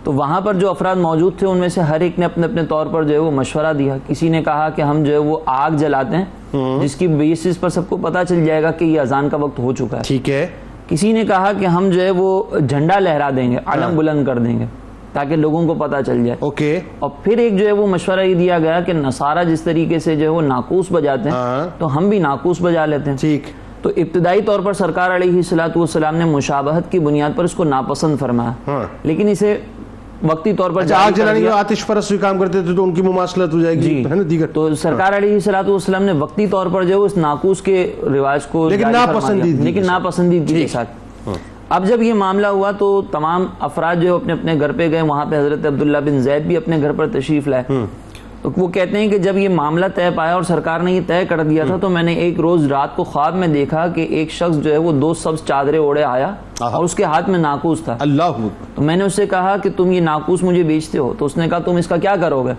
تو وہاں پر جو افراد موجود تھے ان میں سے ہر ایک نے اپنے اپنے طور پر جو ہے وہ مشورہ دیا. کسی نے کہا کہ ہم جو ہے وہ آگ جلاتے ہیں جس کی بیسس پر سب کو پتہ چل جائے گا کہ یہ اذان کا وقت ہو چکا ہے. ٹھیک ہے. کسی نے کہا کہ ہم جو ہے وہ جھنڈا لہرا دیں گے, علم بلند کر دیں گے تاکہ لوگوں کو پتہ چل جائے. اوکے. اور پھر ایک جو ہے وہ مشورہ یہ دیا گیا کہ نصارہ جس طریقے سے جو ہے وہ ناقوس بجاتے ہیں تو ہم بھی ناقوس بجا لیتے ہیں. ٹھیک. تو ابتدائی طور پر سرکار علیہ الصلوۃ والسلام نے مشابہت کی بنیاد پر اس کو ناپسند فرمایا, لیکن اسے وقتی طور پر آگ جلانے کے آتش پرست بھی کام کرتے تھے تو ان کی مماثلت ہو جائے گی, ہے نا دیگر. تو سرکار علیہ الصلوۃ والسلام نے وقتی طور پر جو ہے اس ناقوس کے رواج کو لیکن ناپسندیدگی کے ساتھ. اب جب یہ معاملہ ہوا تو تمام افراد جو اپنے اپنے گھر پہ گئے, وہاں پہ حضرت عبداللہ بن زید بھی اپنے گھر پر تشریف لائے. تو وہ کہتے ہیں کہ جب یہ معاملہ طے پایا اور سرکار نے یہ طے کر دیا تھا, تو میں نے ایک روز رات کو خواب میں دیکھا کہ ایک شخص جو ہے وہ 2 سبز چادریں اوڑے آیا اور اس کے ہاتھ میں ناقوس تھا. اللہ. تو میں نے اس سے کہا کہ تم یہ ناقوس مجھے بیچتے ہو؟ تو اس نے کہا تم اس کا کیا کرو گے؟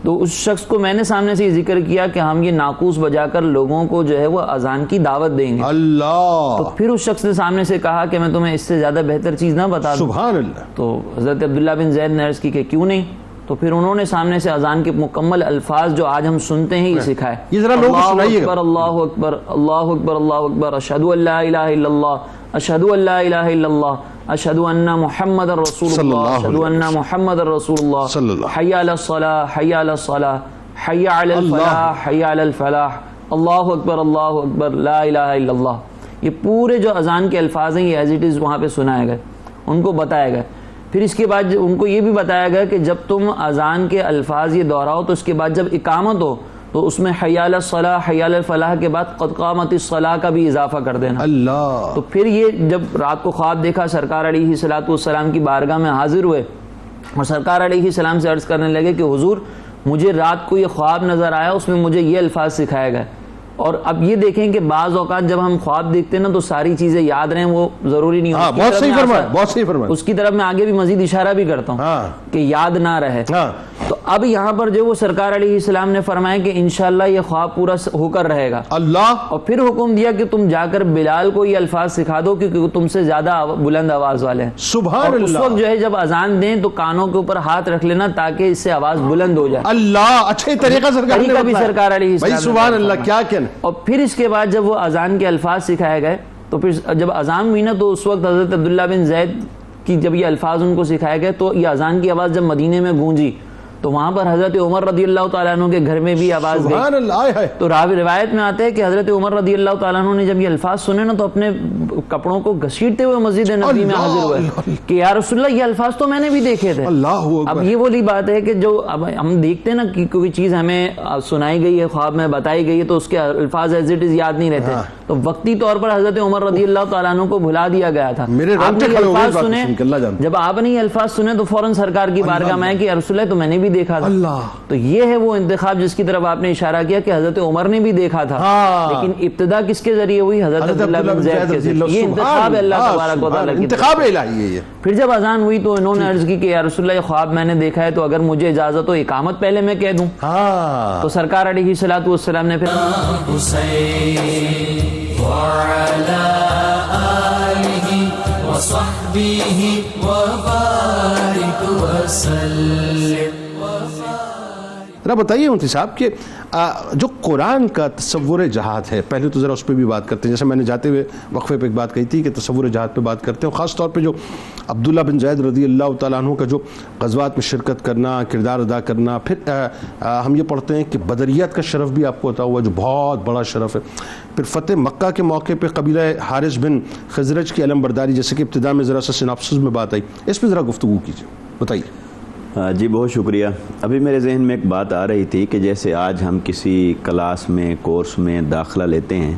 تو اس شخص کو میں نے سامنے سے یہ ذکر کیا کہ ہم یہ ناقوس بجا کر لوگوں کو جو ہے وہ اذان کی دعوت دیں گے. اللہ. تو پھر اس شخص نے سامنے سے کہا کہ میں تمہیں اس سے زیادہ بہتر چیز نہ بتا دوں. سبحان اللہ. تو حضرت عبداللہ بن زید نے عرض کی کہ کیوں نہیں؟ تو پھر انہوں نے سامنے سے اذان کے مکمل الفاظ جو آج ہم سنتے ہیں یہ سکھائے. یہ ذرا لوگوں کو سنائیے گا. اللہ اکبر اللہ اکبر اللہ اکبر, اشہد ان لا الہ الا اللہ, اشہد ان لا الہ الا اللہ, اشہد ان محمد رسول اللہ, اشہد ان محمد رسول اللہ, حی علی الصلاۃ حی علی الصلاۃ حی علی الفلاح حی علی الفلاح, اللہ اکبر لا الہ الا اللہ. یہ پورے جو اذان کے الفاظ ہیں یہ ایز اٹ از وہاں پہ سنائے گئے, ان کو بتایا گئے. پھر اس کے بعد ان کو یہ بھی بتایا گیا کہ جب تم اذان کے الفاظ یہ دہراؤ تو اس کے بعد جب اقامت ہو تو اس میں حی علی الصلاۃ حی علی الفلاح کے بعد قد قامت الصلاۃ کا بھی اضافہ کر دینا. اللہ. تو پھر یہ جب رات کو خواب دیکھا, سرکار علیہ الصلوۃ والسلام کی بارگاہ میں حاضر ہوئے اور سرکار علیہ السلام سے عرض کرنے لگے کہ حضور مجھے رات کو یہ خواب نظر آیا, اس میں مجھے یہ الفاظ سکھائے گئے. اور اب یہ دیکھیں کہ بعض اوقات جب ہم خواب دیکھتے ہیں نا تو ساری چیزیں یاد رہیں وہ ضروری نہیں ہوتی. بہت صحیح فرمایا, بہت صحیح فرمایا. اس کی طرف میں آگے بھی مزید اشارہ بھی کرتا ہوں کہ یاد نہ رہے. تو اب یہاں پر جو وہ سرکار علیہ السلام نے فرمایا کہ انشاءاللہ یہ خواب پورا ہو کر رہے گا، اللہ، اور پھر حکم دیا کہ تم جا کر بلال کو یہ الفاظ سکھا دو کیونکہ وہ تم سے زیادہ بلند آواز والے ہیں. سبحان اور اس اللہ. وقت جو ہے جب اذان دیں تو کانوں کے اوپر ہاتھ رکھ لینا تاکہ اس سے آواز بلند ہو جائے. اللہ، اچھے طریقہ سرکار نے طریقہ بھی بتایا. سرکار علیہ السلام بھائی نے سبحان بتایا. اللہ، کیا کہنا. اور پھر اس کے بعد جب وہ اذان کے الفاظ سکھائے گئے تو پھر جب اذان ہوئی نا تو اس وقت حضرت عبداللہ بن زید کی جب یہ الفاظ ان کو سکھائے گئے تو یہ اذان کی آواز جب مدینے میں گونجی تو وہاں پر حضرت عمر رضی اللہ تعالیٰ عنہ کے گھر میں بھی آواز گئی. سبحان اللہ. آئے ہائے. تو روایت میں آتا ہے کہ حضرت عمر رضی اللہ تعالیٰ عنہ نے جب یہ الفاظ سنے نا تو اپنے کپڑوں کو گھسیٹتے ہوئے مسجد نبوی میں حاضر ہوئے کہ یا رسول اللہ یہ الفاظ تو میں نے بھی دیکھے تھے. اللہ اکبر. اب یہ والی بات ہے کہ جو اب ہم دیکھتے ہیں نا کہ کوئی چیز ہمیں سنائی گئی ہے، خواب میں بتائی گئی ہے تو اس کے الفاظ ایز اٹ از یاد نہیں رہتے، تو وقتی طور پر حضرت عمر رضی اللہ تعالیٰ عنہ کو بھلا دیا گیا تھا. میرے آپ رونگٹے نے یہ کھڑے ہو گئے الفاظ بات سنے، سن کے، اللہ جانتا. جب آپ نے یہ الفاظ سنے تو فوراً سرکار کی بارگاہ میں کہ یا رسول اللہ تو میں نے بھی دیکھا تھا. اللہ. تو یہ ہے وہ انتخاب جس کی طرف آپ نے اشارہ کیا کہ حضرت عمر نے بھی دیکھا تھا، لیکن ابتدا کس کے ذریعے ہوئی؟ حضرت عبداللہ بن زید کے ذریعے. یہ انتخاب ہے اللہ تبارک و تعالیٰ کی طرف. انتخاب الہی ہے یہ. پھر جب اذان ہوئی تو انہوں نے عرض کی کہ یا رسول اللہ یہ خواب میں نے دیکھا ہے تو اگر مجھے اجازت ہو اقامت پہلے میں کہہ دوں. ہاں. تو سرکار علیہ الصلوۃ والسلام نے پھر حسین وعلى آله وصحبه وبارك وسلم. ذرا بتائیے مفتی صاحب کہ جو قرآن کا تصور جہاد ہے، پہلے تو ذرا اس پہ بھی بات کرتے ہیں. جیسے میں نے جاتے ہوئے وقفے پہ ایک بات کہی تھی کہ تصور جہاد پہ بات کرتے ہیں، خاص طور پہ جو عبداللہ بن زید رضی اللہ تعالیٰ عنہ کا جو غزوات میں شرکت کرنا، کردار ادا کرنا. پھر ہم یہ پڑھتے ہیں کہ بدریت کا شرف بھی آپ کو عطا ہوا جو بہت بڑا شرف ہے. پھر فتح مکہ کے موقع پہ قبیلہ حارث بن خزرج کی علم برداری، جیسے کہ ابتدا میں ذرا سا سیناپسس میں بات آئی، اس پہ ذرا گفتگو کیجیے، بتائیے. جی بہت شکریہ. ابھی میرے ذہن میں ایک بات آ رہی تھی کہ جیسے آج ہم کسی کلاس میں، کورس میں داخلہ لیتے ہیں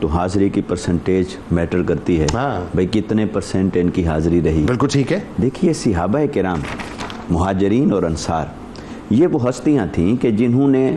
تو حاضری کی پرسنٹیج میٹر کرتی ہے. بھئی کتنے پرسنٹ ان کی حاضری رہی. بالکل ٹھیک ہے. دیکھیے صحابہ کرام، مہاجرین اور انصار، یہ وہ ہستیاں تھیں کہ جنہوں نے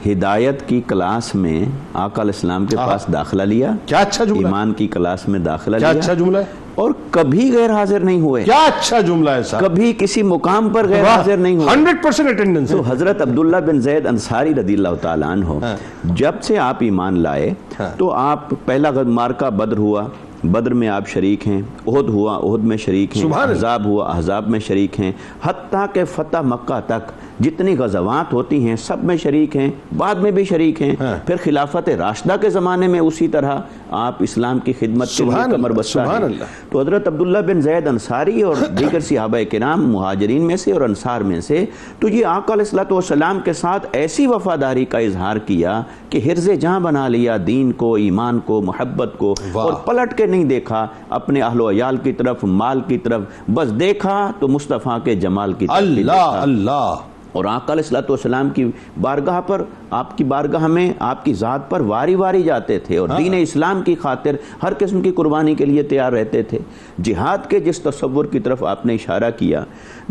ہدایت کی کلاس میں آقا علیہ السلام کے پاس داخلہ لیا. کیا اچھا جملہ. ایمان کی کلاس میں داخلہ کیا لیا. اچھا جملہ ہے. اور کبھی غیر حاضر نہیں ہوئے. کیا اچھا جملہ ہے صاحب. کبھی کسی مقام پر غیر حاضر نہیں ہوئے. 100% اٹینڈنس. تو حضرت عبداللہ بن زید انصاری رضی اللہ تعالیٰ عنہ جب سے آپ ایمان لائے تو آپ پہلا مارکہ بدر ہوا، بدر میں آپ شریک ہیں. احد ہوا، احد میں شریک ہیں. احزاب ہوا، احزاب میں شریک ہیں. حتیٰ کہ فتح مکہ تک جتنی غزوات ہوتی ہیں سب میں شریک ہیں، بعد میں بھی شریک ہیں. پھر خلافت راشدہ کے زمانے میں اسی طرح آپ اسلام کی خدمت کے لیے کمر بستہ ہیں. تو حضرت عبداللہ بن زید انصاری اور دیگر صحابہ کرام مہاجرین میں سے اور انصار میں سے، تو یہ آقا علیہ الصلوۃ والسلام کے ساتھ ایسی وفاداری کا اظہار کیا کہ حرز جاں بنا لیا دین کو، ایمان کو، محبت کو، اور پلٹ کے نہیں دیکھا اپنے اہل و عیال کی طرف، مال کی طرف، بس دیکھا تو مصطفیٰ کے جمال کی طرف. اللہ اللہ. اور آقا علیہ الصلوۃ والسلام کی بارگاہ پر، آپ کی بارگاہ میں، آپ کی ذات پر واری واری جاتے تھے اور دین اسلام کی خاطر ہر قسم کی قربانی کے لیے تیار رہتے تھے. جہاد کے جس تصور کی طرف آپ نے اشارہ کیا،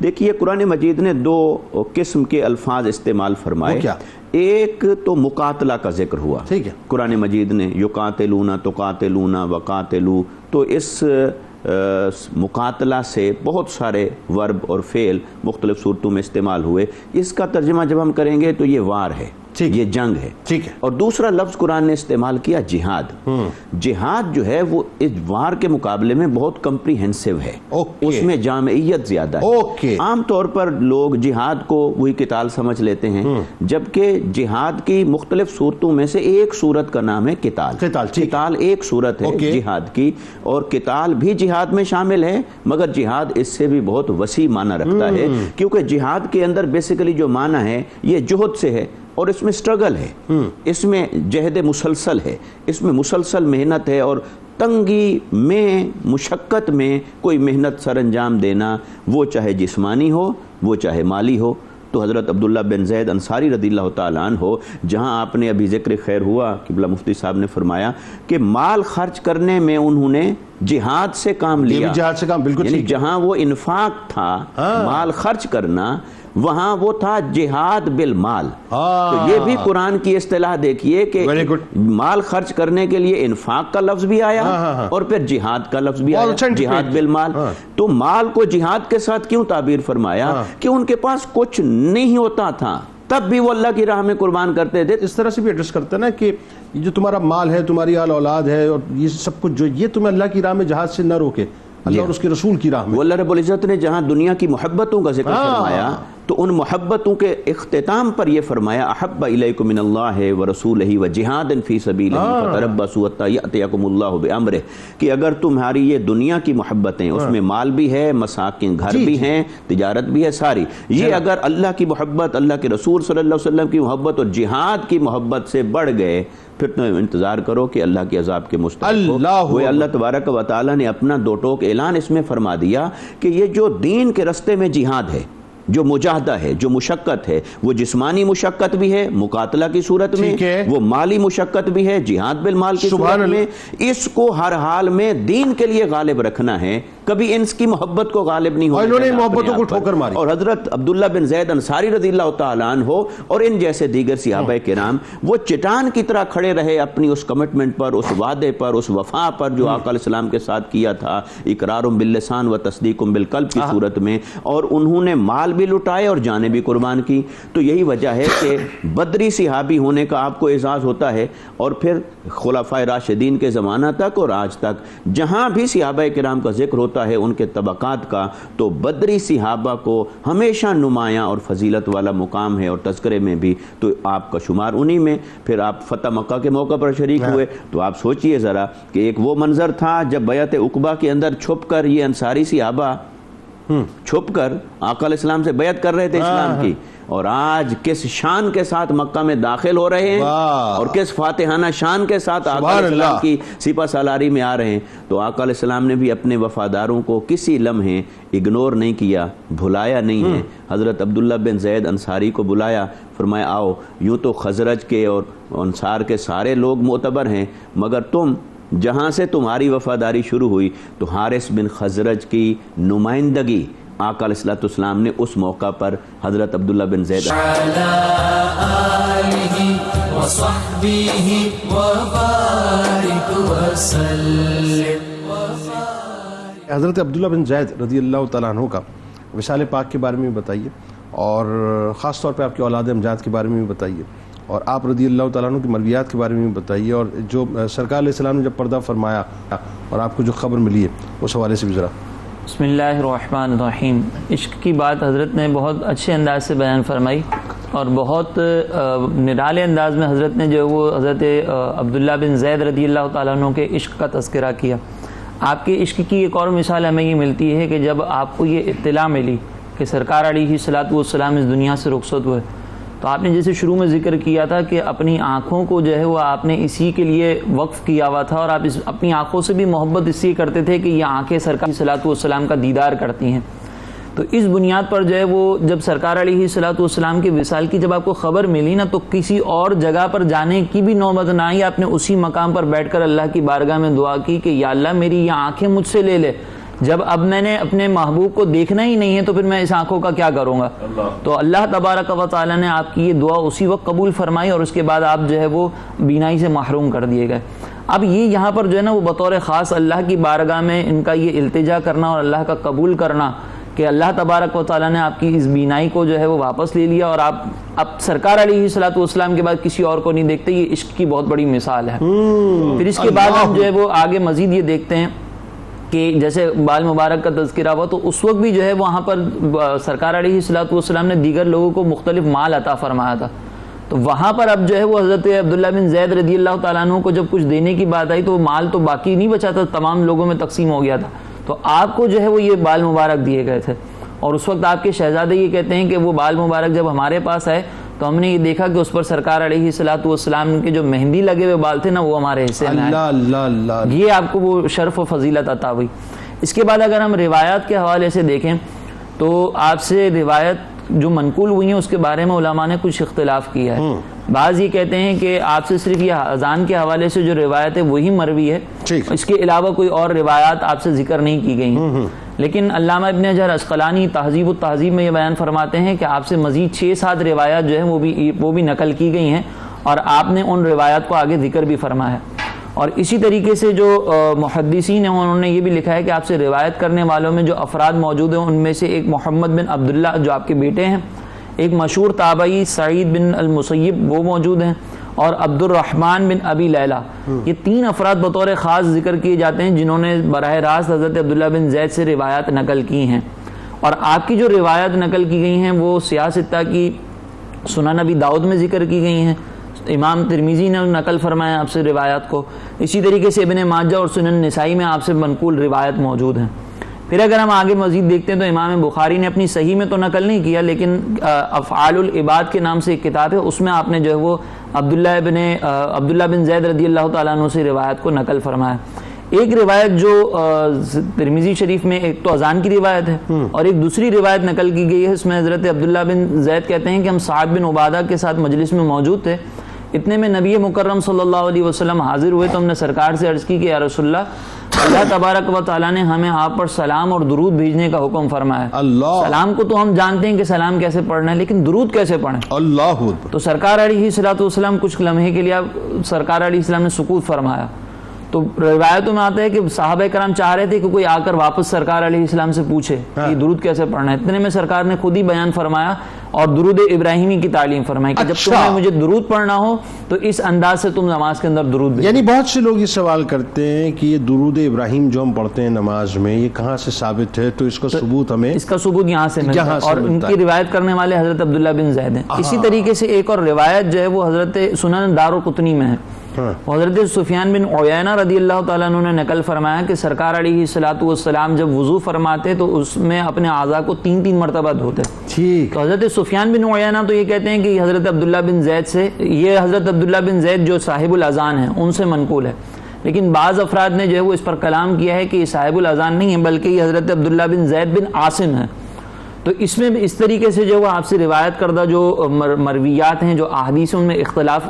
دیکھیے قرآن مجید نے دو قسم کے الفاظ استعمال فرمائے. ایک تو مقاتلہ کا ذکر ہوا قرآن مجید نے، یقاتلون تقاتلون وقاتلو. تو اس مقاتلہ سے بہت سارے ورب اور فعل مختلف صورتوں میں استعمال ہوئے. اس کا ترجمہ جب ہم کریں گے تو یہ وار ہے، یہ جنگ ہے. اور دوسرا لفظ قرآن نے استعمال کیا جہاد. جہاد جو ہے وہ اس وار کے مقابلے میں بہت کمپریہنسو ہے، اس میں جامعیت زیادہ ہے. عام طور پر لوگ جہاد کو وہی قتال سمجھ لیتے ہیں، جبکہ جہاد کی مختلف صورتوں میں سے ایک صورت کا نام ہے قتال. قتال ایک صورت ہے جہاد کی، اور قتال بھی جہاد میں شامل ہے، مگر جہاد اس سے بھی بہت وسیع معنی رکھتا ہے، کیونکہ جہاد کے اندر بیسیکلی جو معنی ہے یہ جہد سے ہے، اور اس میں سٹرگل ہے، اس میں جہد مسلسل ہے، اس میں مسلسل محنت ہے، اور تنگی میں، مشقت میں کوئی محنت سر انجام دینا، وہ چاہے جسمانی ہو، وہ چاہے مالی ہو. تو حضرت عبداللہ بن زید انصاری رضی اللہ تعالیٰ عنہ ہو، جہاں آپ نے ابھی ذکر خیر ہوا، قبلہ مفتی صاحب نے فرمایا کہ مال خرچ کرنے میں انہوں نے جہاد سے کام لیا. یعنی جہاں وہ انفاق تھا، مال خرچ کرنا، وہاں وہ تھا جہاد بالمال. تو یہ بھی قرآن کی اصطلاح دیکھیے کہ مال خرچ کرنے کے لیے انفاق کا لفظ بھی آیا اور پھر جہاد کا لفظ بھی آیا, جہاد بالمال. تو مال کو جہاد کے ساتھ کیوں تعبیر فرمایا؟ کہ ان کے پاس کچھ نہیں ہوتا تھا تب بھی وہ اللہ کی راہ میں قربان کرتے تھے. اس طرح سے بھی ایڈریس کرتا ہے نا کہ یہ جو تمہارا مال ہے, تمہاری آل اولاد ہے اور یہ سب کچھ جو یہ تمہیں اللہ کی راہ میں جہاد سے نہ روکے, اللہ اور اس کے رسول کی راہ میں. وہ اللہ رب العزت نے جہاں دنیا کی محبتوں کا ذکر فرمایا تو ان محبتوں کے اختتام پر یہ فرمایا احب الیکم من اللہ ورسولہ وجہاد فی سبیلہ فتربصوا حتی یأتیکم اللہ بامرہ, کہ اگر تمہاری یہ دنیا کی محبتیں, اس میں مال بھی ہے, مساکن, گھر بھی ہیں, تجارت بھی ہے, ساری یہ اگر اللہ کی محبت, اللہ کے رسول صلی اللہ علیہ وسلم کی محبت اور جہاد کی محبت سے بڑھ گئے, پھر تم انتظار کرو کہ اللہ کے عذاب کے مستحق ہو. وہ اللہ تبارک و تعالیٰ نے اپنا دو ٹوک اعلان اس میں فرما دیا کہ یہ جو دین کے رستے میں جہاد ہے, جو مجاہدہ ہے, جو مشقت ہے, وہ جسمانی مشقت بھی ہے مقاتلہ کی صورت میں, وہ مالی مشقت بھی ہے جہاد بالمال کی صورت میں, اس کو ہر حال میں دین کے لیے غالب رکھنا ہے, کبھی انس کی محبت کو غالب نہیں ہونے انہوں نے محبتوں کو ٹھوکر ماری. اور حضرت عبداللہ بن زید انصاری رضی اللہ تعالیٰ عنہ اور ان جیسے دیگر صحابہ کرام وہ چٹان کی طرح کھڑے رہے اپنی اس کمٹمنٹ پر, اس وعدے پر, اس وفا پر جو آقا علیہ السلام کے ساتھ کیا تھا, اقرار باللسان و تصدیق بالقلب کی صورت میں, اور انہوں نے مال بھی لٹائے اور جانیں بھی قربان کی. تو یہی وجہ ہے کہ بدری صحابی ہونے کا آپ کو اعزاز ہوتا ہے. اور پھر خلفائے راشدین کے زمانہ تک اور آج تک جہاں بھی صحابہ کرام کا ذکر ہوتا ہے ان کے طبقات کا, تو بدری صحابہ کو ہمیشہ نمایاں اور فضیلت والا مقام ہے, اور تذکرے میں بھی تو آپ کا شمار انہی میں. پھر آپ فتح مکہ کے موقع پر شریک ہوئے, تو آپ سوچئے ذرا کہ ایک وہ منظر تھا جب بیعت عقبہ کے اندر چھپ کر یہ انصاری صحابہ چھپ کر آقا علیہ السلام سے بیعت کر رہے تھے اسلام کی, اور آج کس شان کے ساتھ مکہ میں داخل ہو رہے ہیں اور کس فاتحانہ شان کے ساتھ آقا علیہ السلام کی سپہ سالاری میں آ رہے ہیں. تو آقا علیہ السلام نے بھی اپنے وفاداروں کو کسی لمحے اگنور نہیں کیا, بھلایا نہیں ہے. حضرت عبداللہ بن زید انصاری کو بلایا, فرمایا آؤ, یوں تو خزرج کے اور انصار کے سارے لوگ معتبر ہیں, مگر تم جہاں سے تمہاری وفاداری شروع ہوئی تو حارث بن خزرج کی نمائندگی آقا علیہ السلام نے اس موقع پر حضرت عبداللہ بن زید حضرت عبداللہ بن زید رضی اللہ تعالیٰ عنہ کا وصال پاک کے بارے میں بتائیے, اور خاص طور پہ آپ کے اولاد امجاد کے بارے میں بھی بتائیے, اور آپ رضی اللہ تعالیٰ عنہ کی مرویات کے بارے میں بھی بتائیے, اور جو سرکار علیہ السلام نے جب پردہ فرمایا اور آپ کو جو خبر ملی ہے اس حوالے سے بھی ذرا. بسم اللہ الرحمن الرحیم. عشق کی بات حضرت نے بہت اچھے انداز سے بیان فرمائی, اور بہت نرالے انداز میں حضرت نے جو وہ حضرت عبداللہ بن زید رضی اللہ تعالیٰ عنہ کے عشق کا تذکرہ کیا. آپ کے عشق کی ایک اور مثال ہمیں یہ ملتی ہے کہ جب آپ کو یہ اطلاع ملی کہ سرکار علیہ الصلوۃ والسلام اس دنیا سے رخصت ہوئے, تو آپ نے جیسے شروع میں ذکر کیا تھا کہ اپنی آنکھوں کو جو ہے وہ آپ نے اسی کے لیے وقف کیا ہوا تھا, اور آپ اپنی آنکھوں سے بھی محبت اس لیے کرتے تھے کہ یہ آنکھیں سرکار علیہ الصلوۃ والسلام کا دیدار کرتی ہیں. تو اس بنیاد پر جو ہے وہ جب سرکار علیہ الصلوۃ والسلام کے وصال کی جب آپ کو خبر ملی نا, تو کسی اور جگہ پر جانے کی بھی نوبت نہ آئی. آپ نے اسی مقام پر بیٹھ کر اللہ کی بارگاہ میں دعا کی کہ یا اللہ میری یہ آنکھیں مجھ سے لے لے, جب اب میں نے اپنے محبوب کو دیکھنا ہی نہیں ہے تو پھر میں اس آنکھوں کا کیا کروں گا. تو اللہ تبارک و تعالیٰ نے آپ کی یہ دعا اسی وقت قبول فرمائی, اور اس کے بعد آپ جو ہے وہ بینائی سے محروم کر دیے گئے. اب یہ یہاں پر جو ہے نا وہ بطور خاص اللہ کی بارگاہ میں ان کا یہ التجا کرنا اور اللہ کا قبول کرنا کہ اللہ تبارک و تعالیٰ نے آپ کی اس بینائی کو جو ہے وہ واپس لے لیا, اور آپ اب سرکار علیہ الصلوۃ والسلام کے بعد کسی اور کو نہیں دیکھتے. یہ عشق کی بہت بڑی مثال ہے. پھر اس کے بعد ہم جو ہے وہ آگے مزید یہ دیکھتے ہیں کہ جیسے بال مبارک کا تذکرہ ہوا, تو اس وقت بھی جو ہے وہاں پر سرکار علیہ الصلوۃ والسلام نے دیگر لوگوں کو مختلف مال عطا فرمایا تھا. تو وہاں پر اب جو ہے وہ حضرت عبداللہ بن زید رضی اللہ تعالیٰ عنہ کو جب کچھ دینے کی بات آئی تو وہ مال تو باقی نہیں بچا تھا, تمام لوگوں میں تقسیم ہو گیا تھا. تو آپ کو جو ہے وہ یہ بال مبارک دیے گئے تھے, اور اس وقت آپ کے شہزادے یہ کہتے ہیں کہ وہ بال مبارک جب ہمارے پاس آئے تو ہم نے یہ دیکھا کہ اس پر سرکار علیہ الصلوۃ والسلام کے جو مہندی لگے ہوئے بال تھے نا وہ ہمارے حصے میں آئے. یہ آپ کو وہ شرف و فضیلت عطا ہوئی. اس کے بعد اگر ہم روایات کے حوالے سے دیکھیں تو آپ سے روایت جو منقول ہوئی ہیں اس کے بارے میں علماء نے کچھ اختلاف کیا ہے. بعض یہ کہتے ہیں کہ آپ سے صرف یہ اذان کے حوالے سے جو روایت ہے وہی مروی ہے, اس کے علاوہ کوئی اور روایات آپ سے ذکر نہیں کی گئی ہیں. لیکن علامہ ابن حجر عسقلانی تہذیب التہذیب میں یہ بیان فرماتے ہیں کہ آپ سے مزید 6-7 روایات جو ہیں وہ بھی نقل کی گئی ہیں اور آپ نے ان روایات کو آگے ذکر بھی فرمایا ہے. اور اسی طریقے سے جو محدثین ہیں انہوں نے یہ بھی لکھا ہے کہ آپ سے روایت کرنے والوں میں جو افراد موجود ہیں ان میں سے ایک محمد بن عبداللہ جو آپ کے بیٹے ہیں، ایک مشہور تابعی سعید بن المسیب وہ موجود ہیں، اور عبد الرحمن بن ابی لیلہ. یہ 3 افراد بطور خاص ذکر کیے جاتے ہیں جنہوں نے براہ راست حضرت عبداللہ بن زید سے روایات نقل کی ہیں. اور آپ کی جو روایات نقل کی گئی ہیں وہ سیاہ ستہ کی سنن ابی داؤد میں ذکر کی گئی ہیں، امام ترمذی نے نقل فرمایا آپ سے روایات کو. اسی طریقے سے ابن ماجہ اور سنن نسائی میں آپ سے منقول روایت موجود ہیں. پھر اگر ہم آگے مزید دیکھتے ہیں تو امام بخاری نے اپنی صحیح میں تو نقل نہیں کیا، لیکن افعال العباد کے نام سے ایک کتاب ہے، اس میں آپ نے جو ہے وہ عبداللہ بن زید رضی اللہ تعالیٰ عنہ سے روایت کو نقل فرمایا. ایک روایت جو ترمذی شریف میں ایک تو اذان کی روایت ہے اور ایک دوسری روایت نقل کی گئی ہے، اس میں حضرت عبداللہ بن زید کہتے ہیں کہ ہم سعد بن عبادہ کے ساتھ مجلس میں موجود تھے، اتنے میں نبی مکرم صلی اللہ علیہ وسلم حاضر ہوئے تو ہم نے سرکار سے عرض کی کہ یا رسول اللہ تبارک و تعالیٰ نے ہمیں آپ پر سلام اور درود بھیجنے کا حکم فرمایا. سلام کو تو ہم جانتے ہیں کہ سلام کیسے پڑھنا ہے، لیکن درود کیسے پڑھیں؟ اللہ. تو سرکار علیہ الصلوۃ والسلام کچھ لمحے کے لیے سرکار علیہ السلام نے سکوت فرمایا. تو روایتوں میں آتا ہے کہ صحابہ کرام چاہ رہے تھے کہ کوئی آ کر واپس سرکار علیہ السلام سے پوچھے کہ درود کیسے پڑھنا ہے. اتنے میں سرکار نے خود ہی بیان فرمایا اور درود ابراہیمی کی تعلیم فرمائی کہ جب تمہیں مجھے درود پڑھنا ہو تو اس انداز سے تم نماز کے اندر درود دے. یعنی بہت سے لوگ یہ سوال کرتے ہیں کہ یہ درود ابراہیم جو ہم پڑھتے ہیں نماز میں یہ کہاں سے ثابت ہے؟ تو اس کا ثبوت ہمیں یہاں سے ملتا ہے اور ان کی روایت کرنے والے حضرت عبداللہ بن زید ہیں. اسی طریقے سے ایک اور روایت جو ہے وہ حضرت سنن دارقطنی میں ہے. حضرت سفیان بن عیینہ رضی اللہ تعالیٰ عنہ نے نقل فرمایا کہ سرکار علیہ الصلوۃ والسلام جب وضو فرماتے تو اس میں اپنے اعضاء کو 3 مرتبہ دھوتے. تو حضرت سفیان بن عیینہ تو یہ کہتے ہیں کہ حضرت عبداللہ بن زید سے، یہ حضرت عبداللہ بن زید جو صاحب الاذان ہیں ان سے منقول ہے، لیکن بعض افراد نے جو ہے وہ اس پر کلام کیا ہے کہ یہ صاحب الاذان نہیں ہے بلکہ یہ حضرت عبداللہ بن زید بن عاصم ہے. تو اس میں بھی اس طریقے سے جو وہ آپ سے روایت کردہ جو مرویات ہیں جو احادیث ان میں اختلاف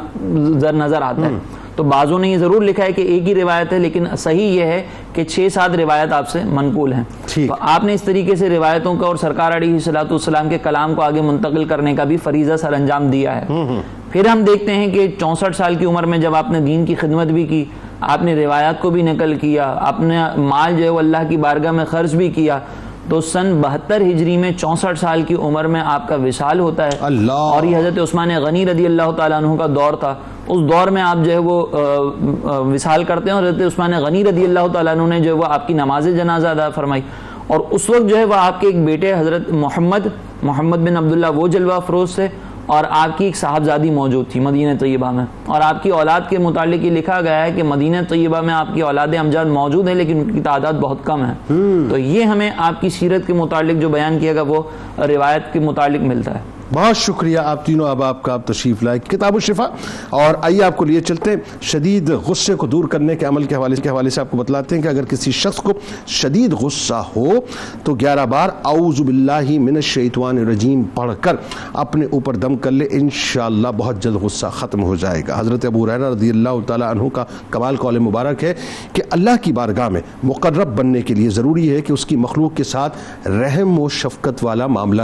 نظر آتا ہے. تو بعضوں نے یہ ضرور لکھا ہے کہ ایک ہی روایت ہے، لیکن صحیح یہ ہے کہ 6-7 روایت آپ سے منقول ہیں. تو آپ نے اس طریقے سے روایتوں کا اور سرکار علیہ الصلوۃ والسلام کے کلام کو آگے منتقل کرنے کا بھی فریضہ سر انجام دیا ہے. پھر ہم دیکھتے ہیں کہ 64 سال کی عمر میں جب آپ نے دین کی خدمت بھی کی، آپ نے روایات کو بھی نقل کیا، اپنے مال جو ہے وہ اللہ کی بارگاہ میں خرچ بھی کیا، تو سن 72 ہجری میں 64 سال کی عمر میں آپ کا وصال ہوتا ہے. اور یہ حضرت عثمان غنی رضی اللہ تعالیٰ عنہ کا دور تھا. اس دور میں آپ جو ہے وہ وصال کرتے ہیں اور حضرت عثمان غنی رضی اللہ تعالیٰ عنہ نے جو ہے وہ آپ کی نماز جنازہ ادا فرمائی. اور اس وقت جو ہے وہ آپ کے ایک بیٹے حضرت محمد بن عبداللہ وہ جلوہ افروز تھے اور آپ کی ایک صاحبزادی موجود تھی مدینہ طیبہ میں. اور آپ کی اولاد کے متعلق یہ لکھا گیا ہے کہ مدینہ طیبہ میں آپ کی اولاد امجاد موجود ہیں لیکن ان کی تعداد بہت کم ہے. تو یہ ہمیں آپ کی سیرت کے متعلق جو بیان کیا گیا وہ روایت کے متعلق ملتا ہے. بہت شکریہ آپ تینوں احباب کا، آپ تشریف لائے کتاب الشفا. اور آئیے آپ کو لیے چلتے ہیں شدید غصے کو دور کرنے کے عمل کے حوالے سے آپ کو بتلاتے ہیں کہ اگر کسی شخص کو شدید غصہ ہو تو 11 بار اعوذ باللہ من الشیطان الرجیم پڑھ کر اپنے اوپر دم کر لے، انشاءاللہ بہت جلد غصہ ختم ہو جائے گا. حضرت ابو ہریرہ رضی اللہ تعالیٰ عنہ کا کمال قول مبارک ہے کہ اللہ کی بارگاہ میں مقرب بننے کے لیے ضروری ہے کہ اس کی مخلوق کے ساتھ رحم و شفقت والا معاملہ